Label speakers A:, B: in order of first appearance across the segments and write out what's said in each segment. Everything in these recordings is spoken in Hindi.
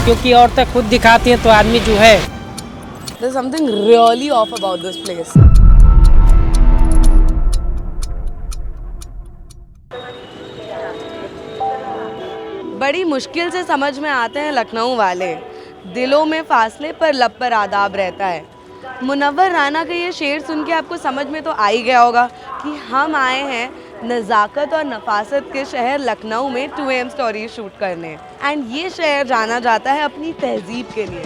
A: क्योंकि औरतें खुद दिखाती हैं तो आदमी जो है
B: There's something really off about this place. बड़ी मुश्किल से समझ में आते हैं लखनऊ वाले, दिलों में फासले पर लब पर आदाब रहता है। मुनव्वर राना का ये शेर सुन के आपको समझ में तो आ ही गया होगा कि हम आए हैं नज़ाकत और नफासत के शहर लखनऊ में 2AM स्टोरी शूट करने। एंड ये शहर जाना जाता है अपनी तहजीब के लिए।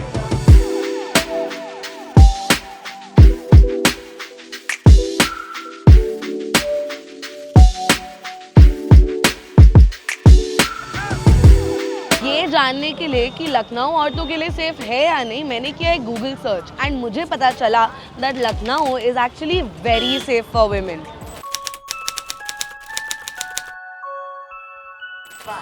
B: जानने के लिए कि लखनऊ औरतों के लिए सेफ है या नहीं, मैंने किया एक गूगल सर्च एंड मुझे पता चला that Lucknow is actually very safe for women.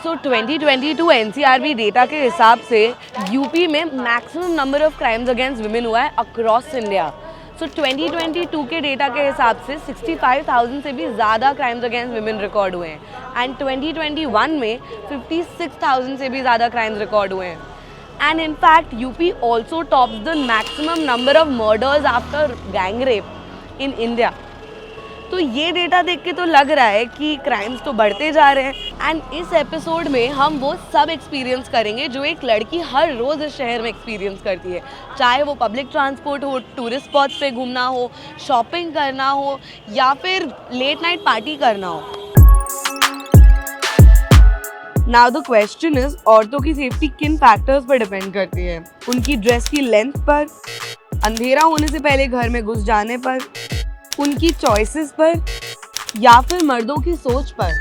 B: So 2022 NCRB data के हिसाब से यूपी में maximum number of crimes against women हुआ है अक्रॉस इंडिया। सो 2022 के डेटा के हिसाब से 65,000 से भी ज़्यादा क्राइम्स अगेंस्ट वुमेन रिकॉर्ड हुए हैं एंड 2021 में 56,000 से भी ज़्यादा क्राइम्स रिकॉर्ड हुए हैं। And in fact UP also tops the maximum number of murders after gang rape in India. तो ये डेटा देख के तो लग रहा है कि क्राइम्स तो बढ़ते जा रहे हैं। एंड इस एपिसोड में हम वो सब एक्सपीरियंस करेंगे जो एक लड़की हर रोज़ इस शहर में एक्सपीरियंस करती है, चाहे वो पब्लिक ट्रांसपोर्ट हो, टूरिस्ट स्पॉट्स पे घूमना हो, शॉपिंग करना हो या फिर लेट नाइट पार्टी करना हो। नाउ द क्वेश्चन इज, औरतों की सेफ्टी किन फैक्टर्स पर डिपेंड करती है? उनकी ड्रेस की लेंथ पर, अंधेरा होने से पहले घर में घुस जाने पर, उनकी चॉइसेस पर या फिर मर्दों की सोच पर।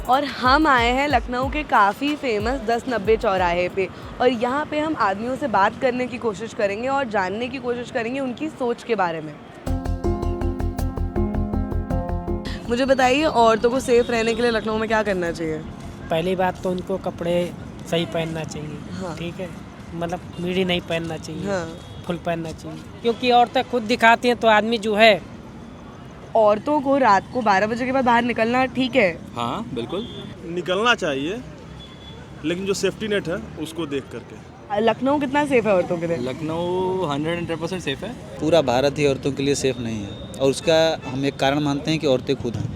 B: और हम आए हैं लखनऊ के काफ़ी फेमस 1090 चौराहे पे और यहाँ पे हम आदमियों से बात करने की कोशिश करेंगे और जानने की कोशिश करेंगे उनकी सोच के बारे में। मुझे बताइए, औरतों को सेफ रहने के लिए लखनऊ में क्या करना चाहिए?
A: पहली बात तो उनको कपड़े सही पहनना चाहिए।
B: हाँ।
A: ठीक है, मतलब मीडी नहीं पहनना चाहिए।
B: हाँ।
A: फुल पहनना चाहिए, क्योंकि औरतें खुद दिखाती हैं तो आदमी जो है।
B: औरतों को रात को 12 बजे के बाद बाहर निकलना ठीक है?
C: हाँ बिल्कुल
D: निकलना चाहिए, लेकिन जो सेफ्टी नेट है उसको देख करके।
B: लखनऊ कितना सेफ है औरतों के लिए?
C: लखनऊ 110% सेफ है।
E: पूरा भारत ही औरतों के लिए सेफ नहीं है और उसका हम एक कारण मानते हैं कि औरतें खुद हैं।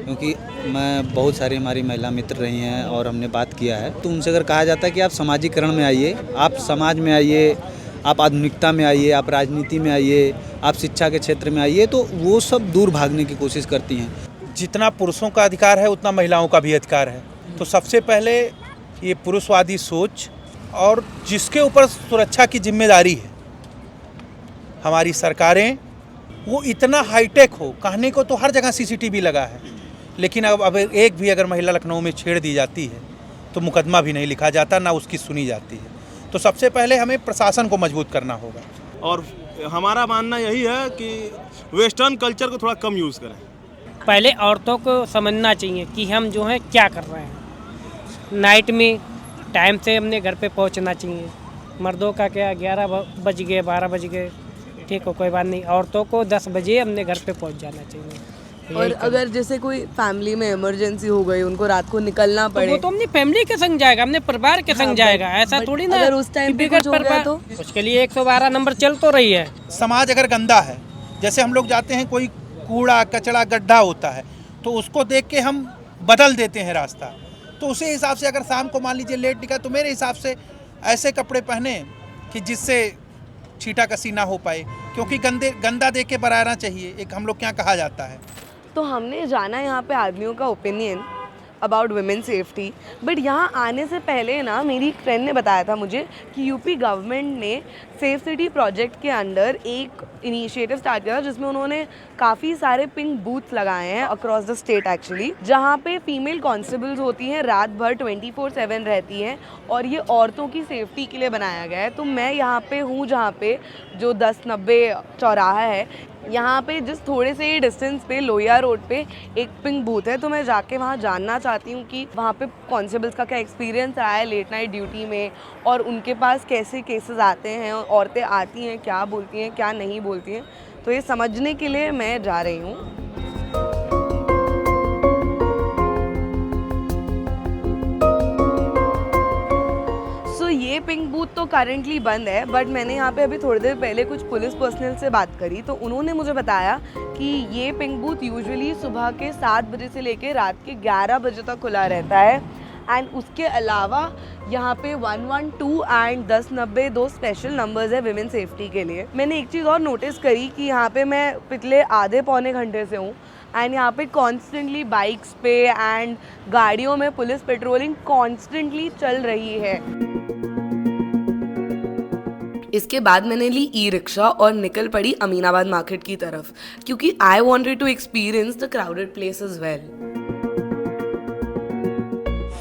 E: क्योंकि मैं बहुत सारी हमारी महिला मित्र रही हैं और हमने बात किया है, तो उनसे अगर कहा जाता है कि आप सामाजिकरण में आइए, आप समाज में आइए, आप आधुनिकता में आइए, आप राजनीति में आइए, आप शिक्षा के क्षेत्र में आइए, तो वो सब दूर भागने की कोशिश करती हैं।
F: जितना पुरुषों का अधिकार है उतना महिलाओं का भी अधिकार है। तो सबसे पहले ये पुरुषवादी सोच और जिसके ऊपर सुरक्षा की जिम्मेदारी है, हमारी सरकारें, वो इतना हाईटेक हो, कहने को तो हर जगह CCTV लगा है, लेकिन अब एक भी अगर महिला लखनऊ में छेड़ दी जाती है तो मुकदमा भी नहीं लिखा जाता, ना उसकी सुनी जाती है। तो सबसे पहले हमें प्रशासन को मजबूत करना होगा।
D: और हमारा मानना यही है कि वेस्टर्न कल्चर को थोड़ा कम यूज़ करें।
A: पहले औरतों को समझना चाहिए कि हम जो हैं क्या कर रहे हैं। नाइट में टाइम से अपने घर पे पहुंचना चाहिए। मर्दों का क्या 11 बज गए, 12 बज गए, ठीक हो, कोई बात नहीं। औरतों को 10 बजे अपने घर पे पहुंच जाना चाहिए।
B: और अगर जैसे कोई फैमिली में इमरजेंसी हो गई, उनको रात को निकलना पड़े,
A: तो वो तो अपनी फैमिली के संग जाएगा, अपने परिवार के संग जाएगा। ऐसा थोड़ी ना
B: अगर उस टाइम पे कुछ हो गया तो
A: उसके लिए 112 नंबर चल तो रही है।
F: समाज अगर गंदा है, जैसे हम लोग जाते हैं, कोई कूड़ा कचड़ा गड्ढा होता है तो उसको देख के हम बदल देते हैं रास्ता। तो उसी हिसाब से अगर शाम को मान लीजिए लेट निकला, तो मेरे हिसाब से ऐसे कपड़े पहने कि जिससे छींटा कसी ना हो पाए, क्योंकि गंदा देख के बराना चाहिए, एक हम लोग क्या कहा जाता है।
B: तो हमने जाना यहाँ पे आदमियों का opinion about women safety. But यहाँ आने से पहले ना मेरी एक फ्रेंड ने बताया था मुझे कि यूपी गवर्नमेंट ने सेफ सिटी प्रोजेक्ट के अंडर एक इनिशिएटिव स्टार्ट किया जिसमें उन्होंने काफ़ी सारे पिंक बूथ्स लगाए हैं अक्रॉस द स्टेट एक्चुअली, जहाँ पे फीमेल कांस्टेबल्स होती हैं, रात भर 24/7 रहती हैं और ये औरतों की सेफ्टी के लिए बनाया गया है। तो मैं यहाँ पे हूँ जहाँ पे जो 1090 चौराहा है, यहाँ पे जिस थोड़े से ही डिस्टेंस पे लोहिया रोड पे एक पिंक बूथ है, तो मैं जाके वहाँ जानना चाहती हूँ कि वहाँ पे कॉन्स्टेबल्स का क्या एक्सपीरियंस रहा है लेट नाइट ड्यूटी में, और उनके पास कैसे केसेस आते हैं, औरतें आती हैं क्या बोलती हैं क्या नहीं बोलती हैं। तो ये समझने के लिए मैं जा रही हूँ। ये पिंक बूथ तो करेंटली बंद है, बट मैंने यहाँ पे अभी थोड़ी देर पहले कुछ पुलिस पर्सनल से बात करी, तो उन्होंने मुझे बताया कि ये पिंक बूथ यूजुअली सुबह के 7 बजे से लेके रात के 11 बजे तक खुला रहता है। एंड उसके अलावा यहाँ पे 112 एंड 1090 दो स्पेशल नंबर्स है विमेन सेफ्टी के लिए। मैंने एक चीज़ और नोटिस करी कि यहाँ पे मैं पिछले आधे पौने घंटे से हूँ एंड यहाँ पे कॉन्स्टेंटली बाइक्स पे एंड गाड़ियों में पुलिस पेट्रोलिंग कॉन्स्टेंटली चल रही है। इसके बाद मैंने ली ई रिक्शा और निकल पड़ी अमीनाबाद मार्केट की तरफ, क्योंकि I wanted to experience the crowded place as well.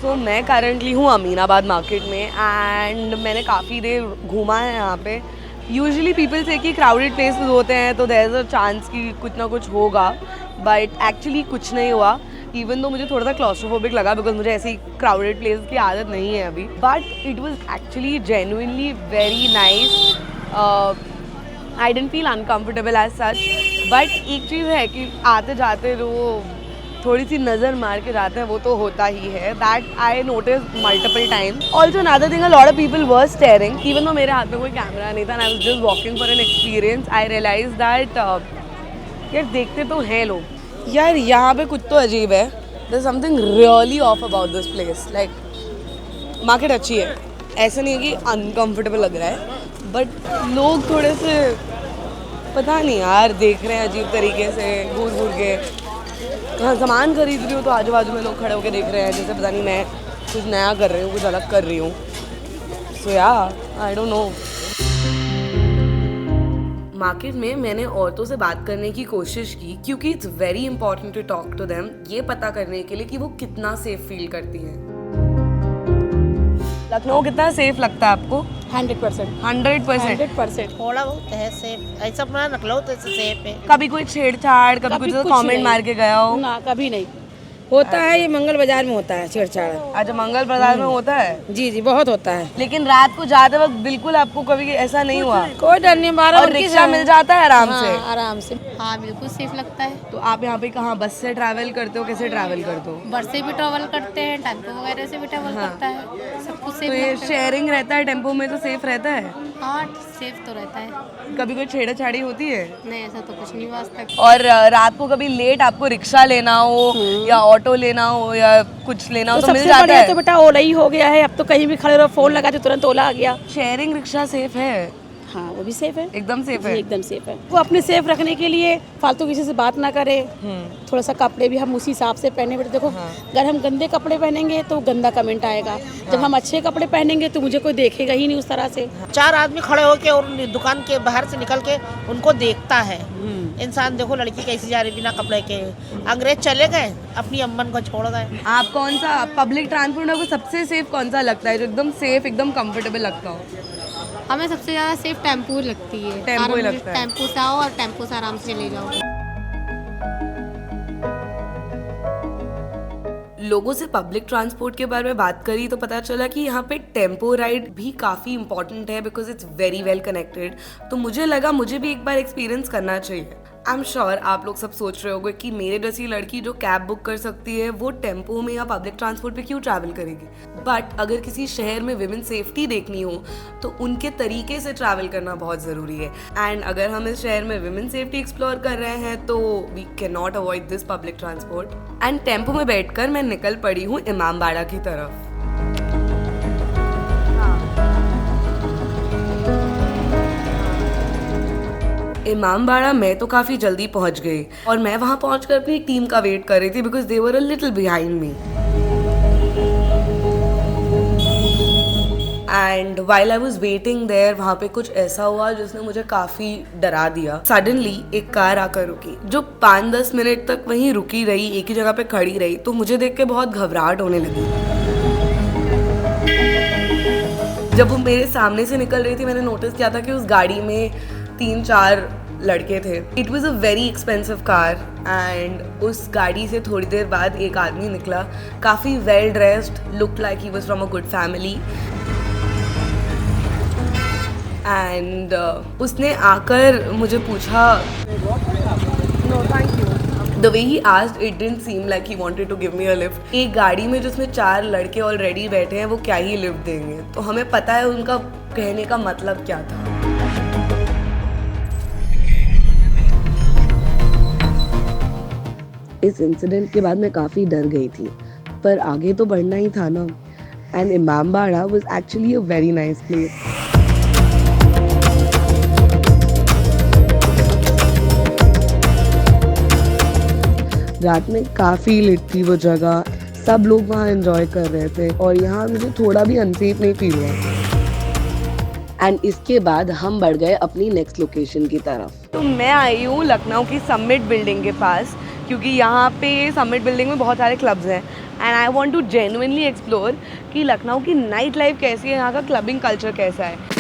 B: So मैं करंटली हूँ अमीनाबाद मार्केट में एंड मैंने काफ़ी देर घूमा है यहाँ पे। यूजुअली पीपल से कि क्राउडेड प्लेसेस होते हैं तो देयर इज़ अ चांस कि कुछ ना कुछ होगा, बट एक्चुअली कुछ नहीं हुआ। इवन तो मुझे थोड़ा सा क्लॉस्ट्रोफोबिक लगा बिकॉज मुझे ऐसी क्राउडेड प्लेस की आदत नहीं है अभी, but it was actually genuinely very nice. I didn't feel uncomfortable as such, but एक चीज़ है कि आते जाते जो थोड़ी सी नज़र मार के जाते हैं वो तो होता ही है, that I notice multiple time. Also another thing, a lot of people were staring even though मेरे हाथ में कोई कैमरा नहीं था, I was just walking for an experience. I realise that यार देखते तो हैं लोग, यार यहाँ पे कुछ तो अजीब है। There is something really off about this place. Like market अच्छी है, ऐसा नहीं है कि अनकंफर्टेबल लग रहा है, बट लोग थोड़े से पता नहीं यार देख रहे हैं अजीब तरीके से घूर घूर के। हाँ, सामान खरीद रही हूँ तो आजू बाजू में लोग खड़े होकर देख रहे हैं जैसे पता नहीं मैं कुछ नया कर रही हूँ, कुछ अलग कर रही हूँ। सो या आई डोंट नो। मार्केट में मैंने औरतों से बात करने की कोशिश की, क्योंकि it's very important to talk to them, ये पता करने के लिए कि वो कितना सेफ फील करती हैं। लखनऊ कितना सेफ लगता है आपको?
G: 100%।
B: 100%।
G: थोड़ा बहुत है सेफ, ऐसा अपना लखनऊ तो सेफ है।
B: कभी कोई छेड़छाड़, कभी कुछ कमेंट मार के गया हो?
G: ना, कभी नहीं होता है। ये मंगल बाजार में होता है छेड़छाड़।
B: अच्छा, मंगल बाजार में होता है?
G: जी जी बहुत होता है।
B: लेकिन रात को जाते वक्त बिल्कुल आपको कभी ऐसा नहीं हुआ?
G: कोई डर नहीं, 12
B: और रिक्शा मिल जाता है आराम से?
G: आराम से।
H: हाँ बिल्कुल सेफ लगता है।
B: तो आप यहाँ पे कहाँ बस से ट्रैवल करते हो, कैसे ट्रैवल करते हो?
H: बस से भी ट्रैवल करते हैं, टेम्पो वगैरह से भी ट्रैवल करता है, सब कुछ सेफ
B: तो ये
H: लगता है।
B: शेयरिंग रहता है टेम्पो में तो सेफ रहता है?
H: हाँ सेफ तो रहता है।
B: कभी कोई छेड़छाड़ी होती है?
H: नहीं ऐसा तो कुछ नहीं हुआ आज तक।
B: और रात को कभी लेट आपको रिक्शा लेना हो या ऑटो लेना हो या कुछ लेना हो तो मिल जाता है?
G: तो बेटा ओला ही हो गया है, अब तो कहीं भी खड़े रहो फोन लगा तो तुरंत ओला आ गया।
B: शेयरिंग रिक्शा सेफ है?
G: हाँ वो भी सेफ है,
B: एकदम सेफ
G: जी,
B: है।
G: एकदम सेफ है। वो अपने सेफ रखने के लिए फालतू किसी से बात ना करे, थोड़ा सा कपड़े भी हम उसी हिसाब से पहने। बेटे देखो अगर हम गंदे कपड़े पहनेंगे तो गंदा कमेंट आएगा, जब हम अच्छे कपड़े पहनेंगे तो मुझे कोई देखेगा ही नहीं उस तरह से।
I: 4 आदमी खड़े होके और दुकान के बाहर से निकल के उनको देखता है इंसान। देखो लड़की कैसी जा रही बिना कपड़े के। अंग्रेज चले गए, अपनी अम्मन को छोड़ गए।
B: आप कौन सा पब्लिक ट्रांसपोर्ट में सबसे सेफ कौन सा लगता है, जो एकदम सेफ एकदम कंफर्टेबल लगता हो?
H: हमें सबसे ज़्यादा सेफ टेम्पो लगती है।
B: टेम्पो ही लगता है।
H: टेम्पो से आओ और टेम्पो से आराम से चले जाओ।
B: लोगों से पब्लिक ट्रांसपोर्ट के बारे में बात करी तो पता चला कि यहाँ पे टेम्पो राइड भी काफ़ी इंपॉर्टेंट है because it's very well connected. तो मुझे लगा मुझे भी एक बार एक्सपीरियंस करना चाहिए। आई एम श्योर आप लोग सब सोच रहे होंगे कि मेरे जैसी लड़की जो कैब बुक कर सकती है वो टेम्पो में या पब्लिक ट्रांसपोर्ट पे क्यों ट्रैवल करेगी। बट अगर किसी शहर में विमेन सेफ्टी देखनी हो तो उनके तरीके से ट्रैवल करना बहुत ज़रूरी है। एंड अगर हम इस शहर में विमेन सेफ्टी एक्सप्लोर कर रहे हैं तो we can not avoid this public transport. And tempo में बैठकर मैं निकल पड़ी हूँ इमामबाड़ा की तरफ। इमामबाड़ा मैं तो काफ़ी जल्दी पहुंच गई और मैं वहां पहुंचकर अपनी टीम का वेट कर रही थी because they were a little behind me. And while I was waiting there वहाँ पे कुछ ऐसा हुआ जिसने मुझे काफ़ी डरा दिया। सडनली एक कार आकर रुकी जो 5-10 मिनट तक वहीं रुकी रही, एक ही जगह पे खड़ी रही। तो मुझे देख के बहुत घबराहट होने लगी। जब वो मेरे सामने से निकल रही थी मैंने नोटिस किया था कि उस गाड़ी में 3-4 लड़के थे. It was a very expensive car and उस गाड़ी से थोड़ी देर बाद एक आदमी निकला, काफ़ी well dressed, looked like he was from a good family. And उसने आकर मुझे पूछा, no thank you. The way he asked, it didn't seem like he wanted to give me a lift. एक गाड़ी में जिसमें 4 लड़के ऑलरेडी बैठे हैं, वो क्या ही लिफ्ट देंगे. तो हमें पता है उनका कहने का मतलब क्या था. इस इंसिडेंट के बाद मैं काफ़ी डर गई थी, पर आगे तो बढ़ना ही था ना. And Imambara was actually a very nice place. रात में काफ़ी लिट थी वो जगह, सब लोग वहाँ एंजॉय कर रहे थे और यहाँ मुझे थोड़ा भी अनसेफ नहीं फील हुआ. एंड इसके बाद हम बढ़ गए अपनी नेक्स्ट लोकेशन की तरफ. तो मैं आई हूँ लखनऊ की समिट बिल्डिंग के पास, क्योंकि यहाँ पे समिट बिल्डिंग में बहुत सारे क्लब्स हैं and I want to genuinely explore कि लखनऊ की नाइट लाइफ कैसी है, यहाँ का क्लबिंग कल्चर कैसा है.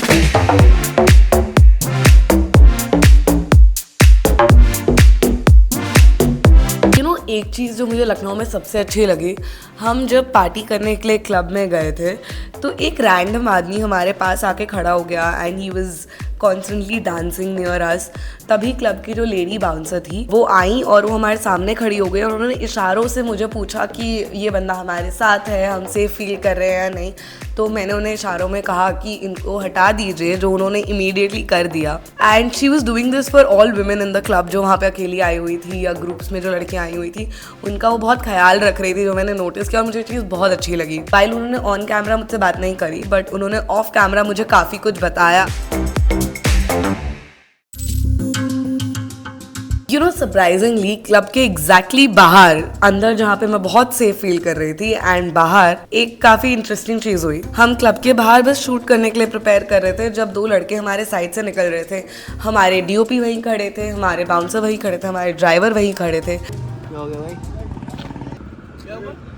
B: एक चीज़ जो मुझे लखनऊ में सबसे अच्छी लगी, हम जब पार्टी करने के लिए क्लब में गए थे तो एक रैंडम आदमी हमारे पास आके खड़ा हो गया and he was constantly dancing near us. तभी क्लब की जो लेडी बाउंसर थी वो आई और वो हमारे सामने खड़ी हो गई और उन्होंने इशारों से मुझे पूछा कि ये बंदा हमारे साथ है, हम सेफ फील कर रहे हैं या नहीं. तो मैंने उन्हें इशारों में कहा कि इनको हटा दीजिए, जो उन्होंने इमीडिएटली कर दिया. And she was doing this for all women in the club, जो वहाँ पे अकेली आई हुई थी या ग्रुप्स में जो लड़कियाँ आई हुई थी, उनका वो बहुत ख्याल रख रही थी, जो मैंने नोटिस किया और मुझे चीज़ बहुत अच्छी लगी. वाइल उन्होंने ऑन कैमरा मुझसे बात नहीं करी, बट उन्होंने ऑफ कैमरा मुझे काफ़ी कुछ बताया. यू नो, सरप्राइजिंगली क्लब के एग्जैक्टली बाहर, अंदर जहाँ पे मैं बहुत सेफ फील कर रही थी एंड बाहर एक काफ़ी इंटरेस्टिंग चीज़ हुई. हम क्लब के बाहर बस शूट करने के लिए प्रिपेयर कर रहे थे जब 2 लड़के हमारे साइड से निकल रहे थे. हमारे डीओपी वहीं खड़े थे, हमारे बाउंसर वहीं खड़े थे, हमारे ड्राइवर वहीं खड़े थे.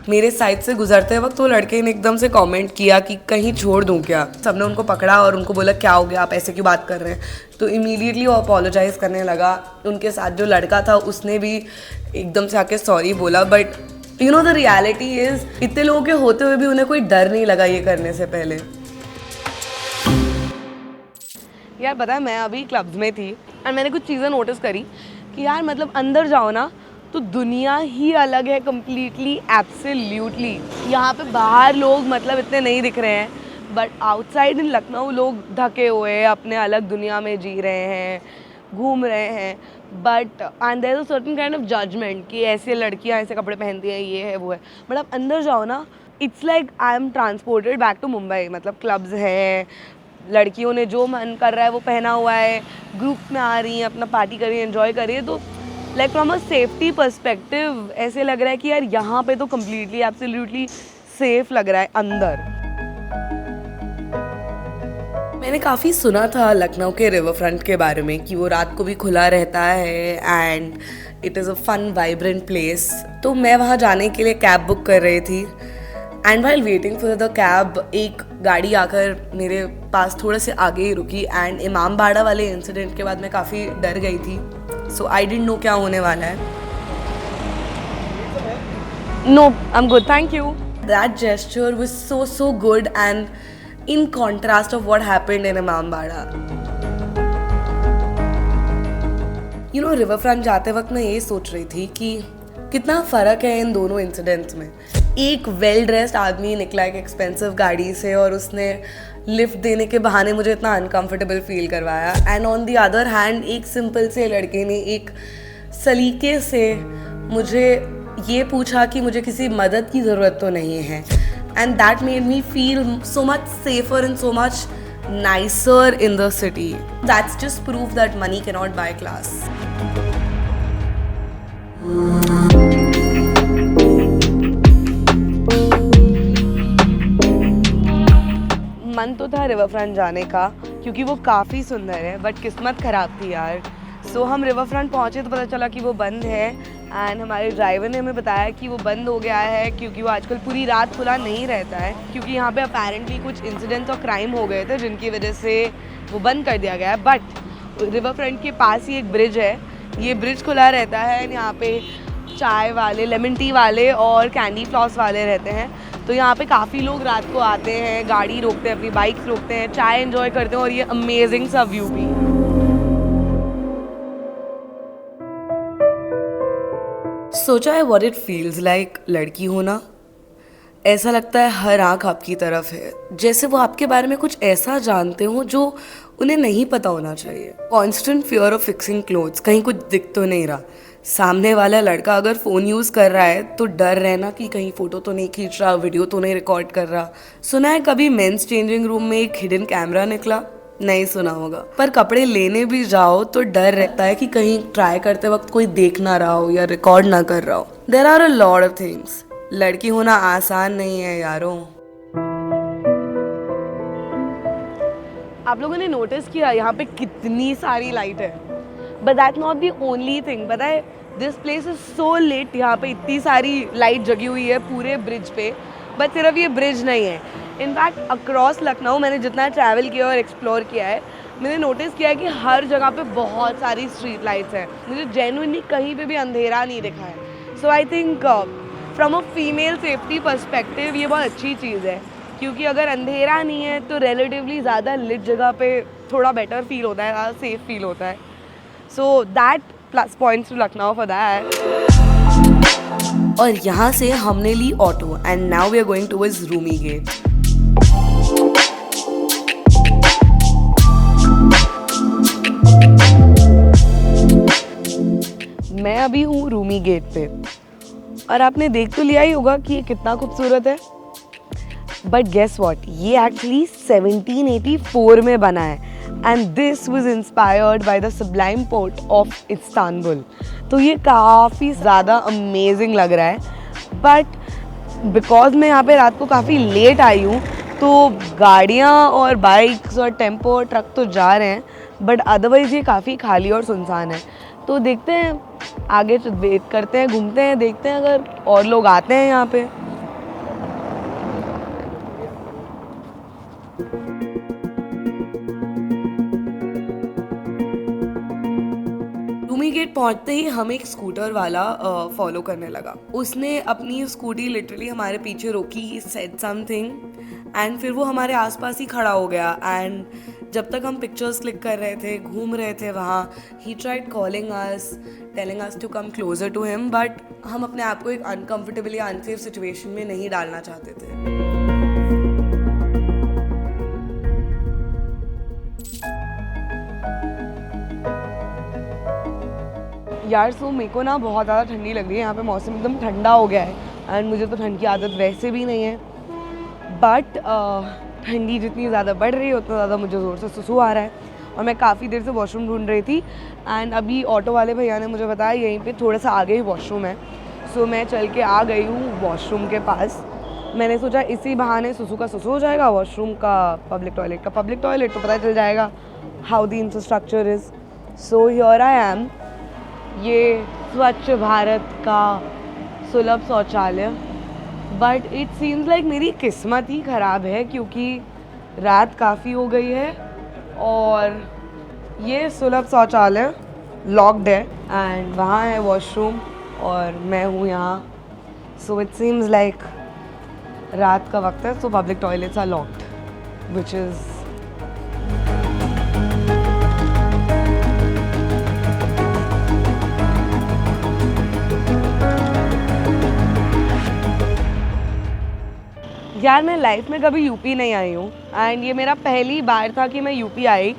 B: मेरे साइड से गुजरते वक्त वो लड़के ने एकदम से कमेंट किया कि कहीं छोड़ दूं क्या. सबने उनको पकड़ा और उनको बोला क्या हो गया, आप ऐसे क्यों बात कर रहे हैं. तो इमीडिएटली वो अपोलोजाइज़ करने लगा. उनके साथ जो लड़का था उसने भी एकदम से आके सॉरी बोला. But you know the reality is, इतने लोगों के होते हुए भी उन्हें कोई डर नहीं लगा ये करने से पहले. यार पता है, मैं अभी क्लब्स में थी और मैंने कुछ चीज़ें नोटिस करी कि यार मतलब अंदर जाओ ना तो दुनिया ही अलग है कम्प्लीटली, एब्सोल्युटली. यहाँ पे बाहर लोग मतलब इतने नहीं दिख रहे हैं, बट आउटसाइड इन लखनऊ लोग ढके हुए अपने अलग दुनिया में जी रहे हैं, घूम रहे हैं. But and there is a certain kind of judgement कि ऐसे लड़कियाँ ऐसे कपड़े पहनती हैं, ये है वो है. बट आप अंदर जाओ ना, it's like I am transported back to Mumbai. मतलब क्लब्स हैं, लड़कियों ने जो मन कर रहा है वो पहना हुआ है, ग्रुप में आ रही हैं, अपना पार्टी कर रही हैं, एंजॉय कर रही है. तो like from a safety perspective ऐसे लग रहा है कि यार यहाँ पे तो कम्प्लीटली एब्सोल्युटली सेफ लग रहा है अंदर. मैंने काफ़ी सुना था लखनऊ के रिवर फ्रंट के बारे में कि वो रात को भी खुला रहता है and it is a fun vibrant place. तो मैं वहाँ जाने के लिए कैब बुक कर रही थी and while waiting for the cab एक गाड़ी आकर मेरे पास थोड़े से आगे ही रुकी. एंड इमामबाड़ा वाले इंसिडेंट के बाद मैं काफ़ी डर गई थी. So I didn't know क्या होने वाला है. No, I'm good, thank you. That gesture was so good and in contrast of what happened in Imambada. You know, riverfront जाते वक्त मैं ये सोच रही थी कि कितना फ़र्क है इन दोनों इंसिडेंट्स में. एक वेल ड्रेस्ड आदमी निकला एक एक्सपेंसिव गाड़ी से और उसने लिफ्ट देने के बहाने मुझे इतना अनकंफर्टेबल फील करवाया. And on the other hand एक सिंपल से लड़के ने एक सलीके से मुझे ये पूछा कि मुझे किसी मदद की ज़रूरत तो नहीं है. And that made me feel so much safer and so much nicer in the city. That's just proof that money can not buy class. मन तो था रिवर फ्रंट जाने का क्योंकि वो काफ़ी सुंदर है, बट किस्मत ख़राब थी यार. सो हम रिवर फ्रंट पहुँचे तो पता चला कि वो बंद है. एंड हमारे ड्राइवर ने हमें बताया कि वो बंद हो गया है क्योंकि वो आजकल पूरी रात खुला नहीं रहता है, क्योंकि यहाँ पे अपेरेंटली कुछ इंसिडेंट्स और क्राइम हो गए थे जिनकी वजह से वो बंद कर दिया गया है. बट रिवर फ्रंट के पास ही एक ब्रिज है, ये ब्रिज खुला रहता है, यहाँ पे चाय वाले, लेमन टी वाले और कैंडी फ्लॉस वाले रहते हैं। तो यहाँ पे काफ़ी लोग रात को आते हैं, गाड़ी रोकते हैं, अपनी बाइक्स रोकते हैं, चाय एंजॉय करते हैं और ये अमेजिंग सा व्यू भी। सोचा है व्हाट इट फील्स लाइक लड़की होना? ऐसा लगता है हर आँख आपकी तरफ है, जैसे वो आपके बारे में कुछ ऐसा जानते हो जो उन्हें नहीं पता होना चाहिए। Constant fear of fixing clothes, कहीं कुछ दिख तो नहीं रहा। सामने वाला लड़का अगर फ़ोन यूज़ कर रहा है तो डर रहना कि कहीं फ़ोटो तो नहीं खींच रहा, वीडियो तो नहीं रिकॉर्ड कर रहा। सुना है कभी मेंस चेंजिंग रूम में एक हिडन कैमरा निकला? नहीं सुना होगा। पर कपड़े लेने भी जाओ तो डर रहता है कि कहीं ट्राई करते वक्त कोई देख ना रहा हो या रिकॉर्ड ना कर रहा हो। There are a lot of things. लड़की होना आसान नहीं है यारों। आप लोगों ने नोटिस किया यहाँ पे कितनी सारी लाइट है, but that not the only thing. पता है this place is so lit, यहाँ पे इतनी सारी लाइट जगी हुई है पूरे ब्रिज पे। बट सिर्फ ये ब्रिज नहीं है, इनफैक्ट अक्रॉस लखनऊ मैंने जितना ट्रैवल किया और एक्सप्लोर किया है, मैंने नोटिस किया है कि हर जगह पे बहुत सारी स्ट्रीट लाइट्स हैं। मुझे जेन्युइनली कहीं पे भी अंधेरा नहीं दिखा है। So I think from a female safety perspective ये बहुत अच्छी चीज़ है, क्योंकि अगर अंधेरा नहीं है तो रिलेटिवली ज़्यादा लिट जगह पे थोड़ा बेटर फील होता है, ज़्यादा सेफ फील होता है। So that plus points to Lucknow for that. और यहाँ से हमने ली auto and now we are going towards Rumi gate. मैं अभी हूँ रूमी गेट पे और आपने देख तो लिया ही होगा कि ये कितना खूबसूरत है। बट गेस व्हाट, ये एक्चुअली 1784 में बना है and this was inspired by the sublime port of Istanbul. तो ये काफ़ी ज़्यादा अमेजिंग लग रहा है। बट बिकॉज मैं यहाँ पे रात को काफ़ी लेट आई हूँ तो गाड़ियाँ और बाइक्स और टेम्पो और ट्रक तो जा रहे हैं, बट अदरवाइज़ ये काफ़ी खाली और सुनसान है। तो देखते हैं, आगे वेट करते हैं, घूमते हैं, देखते हैं अगर और लोग आते हैं यहाँ पे। रूमी गेट पहुँचते ही हमें एक स्कूटर वाला फॉलो करने लगा। उसने अपनी स्कूटी लिटरली हमारे पीछे रोकी, ही सेड समथिंग एंड फिर वो हमारे आसपास ही खड़ा हो गया। एंड जब तक हम पिक्चर्स क्लिक कर रहे थे, घूम रहे थे वहाँ, he tried calling us, telling us to come closer to him, but हम अपने आप को एक अनकम्फर्टेबल या अनसेफ सिचुएशन में नहीं डालना चाहते थे। यार सो मेरे को ना बहुत ज़्यादा ठंडी लग रही है। यहाँ पे मौसम एकदम ठंडा हो गया है एंड मुझे तो ठंड की आदत वैसे भी नहीं है, बट ठंडी जितनी ज़्यादा बढ़ रही है उतना ज़्यादा मुझे ज़ोर से सुसु आ रहा है और मैं काफ़ी देर से वॉशरूम ढूंढ रही थी एंड अभी ऑटो वाले भैया ने मुझे बताया यहीं पे थोड़ा सा आगे ही वॉशरूम है। सो मैं चल के आ गई हूँ वॉशरूम के पास। मैंने सोचा इसी बहाने सुसु का सुसु हो जाएगा, वॉशरूम का पब्लिक टॉयलेट का पब्लिक टॉयलेट, तो पता चल जाएगा how the infrastructure is. So here I am, ये स्वच्छ भारत का सुलभ शौचालय। बट इट सीम्स लाइक मेरी किस्मत ही ख़राब है क्योंकि रात काफ़ी हो गई है और ये सुलभ शौचालय लॉक्ड है एंड वहाँ है वॉशरूम और मैं हूँ यहाँ। सो इट सीम्स लाइक रात का वक्त है, so public toilets are locked, which is यार मैं लाइफ में कभी यूपी नहीं आई हूँ एंड ये मेरा पहली बार था कि मैं यूपी आई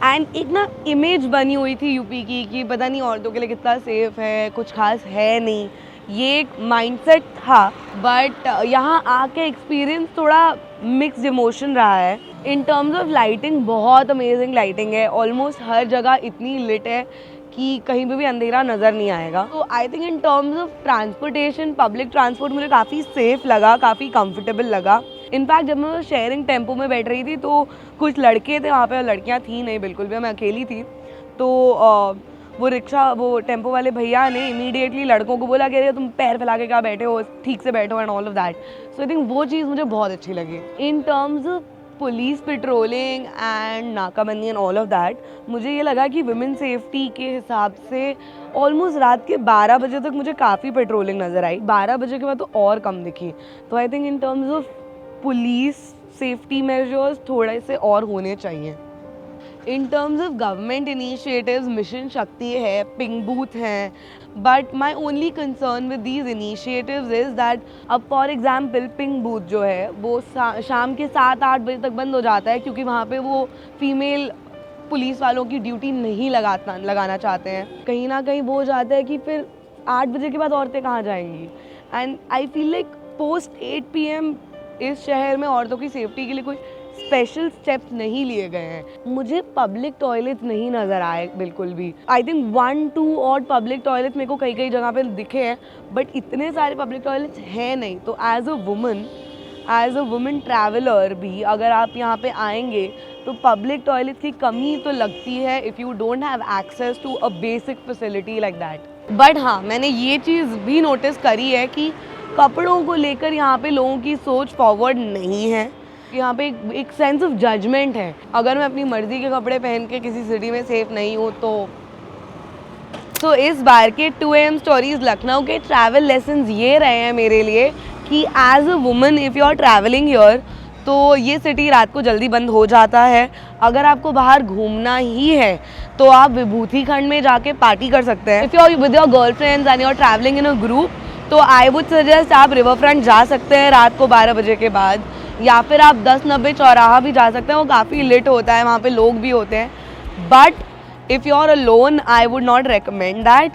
B: एंड एक ना इमेज बनी हुई थी यूपी की कि पता नहीं औरतों के लिए कितना सेफ है, कुछ खास है नहीं, ये एक माइंडसेट था। बट यहाँ आके एक्सपीरियंस थोड़ा मिक्स्ड इमोशन रहा है। इन टर्म्स ऑफ लाइटिंग बहुत अमेजिंग लाइटिंग है, ऑलमोस्ट हर जगह इतनी लिट है कि कहीं पे भी अंधेरा नज़र नहीं आएगा। तो I think in terms of transportation, public transport मुझे काफ़ी सेफ लगा, काफ़ी कंफर्टेबल लगा। इनफैक्ट जब मैं शेयरिंग टेम्पो में बैठ रही थी तो कुछ लड़के थे वहाँ पे, लड़कियाँ थी नहीं बिल्कुल भी, मैं अकेली थी। तो वो टेम्पो वाले भैया ने इमीडिएटली लड़कों को बोला कि तुम पैर फैला के क्या बैठे हो, ठीक से बैठो and all of that. So I think वो चीज़ मुझे बहुत अच्छी लगी। In terms of police patrolling and नाकाबंदी एंड ऑल ऑफ दैट, मुझे ये लगा कि वुमेन सेफ्टी के हिसाब से ऑलमोस्ट रात के 12 बजे तक मुझे काफ़ी पेट्रोलिंग नज़र आई। 12 बजे के बाद तो और कम दिखी। तो I think in terms of police safety measures थोड़े से और होने चाहिए। In terms of government initiatives, mission शक्ति है, पिंक बूथ हैं, but my only concern with these initiatives is that अब फॉर एग्जाम्पल पिंक बूथ जो है वो शाम के 7-8 बजे तक बंद हो जाता है, क्योंकि वहाँ पे वो फीमेल पुलिस वालों की ड्यूटी नहीं लगाना चाहते हैं। कहीं ना कहीं वो हो जाता है कि फिर 8 बजे के बाद औरतें कहाँ जाएंगी। And I feel like post 8 PM इस शहर में औरतों की सेफ्टी के लिए कोई स्पेशल स्टेप्स नहीं लिए गए हैं। मुझे पब्लिक टॉयलेट्स नहीं नज़र आए बिल्कुल भी। आई थिंक 1-2 और पब्लिक टॉयलेट्स मेरे को कई जगह पे दिखे हैं, बट इतने सारे पब्लिक टॉयलेट्स हैं नहीं। तो एज अ वुमन ट्रैवलर भी अगर आप यहाँ पे आएंगे तो पब्लिक टॉयलेट्स की कमी तो लगती है if you don't have access to a basic facility like that. But हाँ, मैंने ये चीज़ भी नोटिस करी है कि कपड़ों को लेकर यहाँ पे लोगों की सोच फॉरवर्ड नहीं है। यहाँ पे एक सेंस ऑफ जजमेंट है। अगर मैं अपनी मर्ज़ी के कपड़े पहन के किसी सिटी में सेफ नहीं हूँ तो इस बार के 2 AM स्टोरीज लखनऊ के ट्रैवल लेसन्स ये रहे हैं मेरे लिए कि as a woman if you are travelling here तो ये सिटी रात को जल्दी बंद हो जाता है। अगर आपको बाहर घूमना ही है तो आप विभूति खंड में जाके पार्टी कर सकते हैं। If you are with your girlfriends and you are travelling in a group तो आई वुड सजेस्ट आप रिवर फ्रंट जा सकते हैं रात को 12 बजे के बाद, या फिर आप 10-90 चौराहा भी जा सकते हैं। वो काफ़ी लिट होता है, वहाँ पे लोग भी होते हैं, but if you are alone I would not recommend that.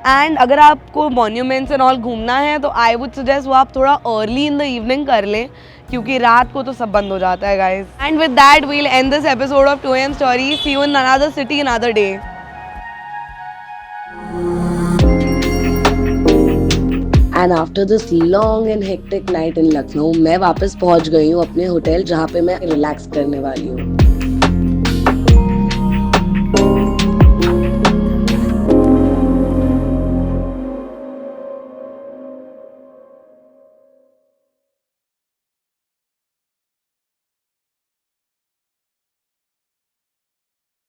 B: And अगर आपको मॉन्यूमेंट्स एंड ऑल घूमना है तो आई वुड सजेस्ट वो आप थोड़ा अर्ली इन द इवनिंग कर लें, क्योंकि रात को तो सब बंद हो जाता है guys. And with that we'll end this episode of 2 AM story. See you in another city another day.
J: And after this long and hectic night in Lucknow मैं वापस पहुंच गई हूँ अपने होटल, जहाँ पे मैं रिलैक्स करने वाली हूँ।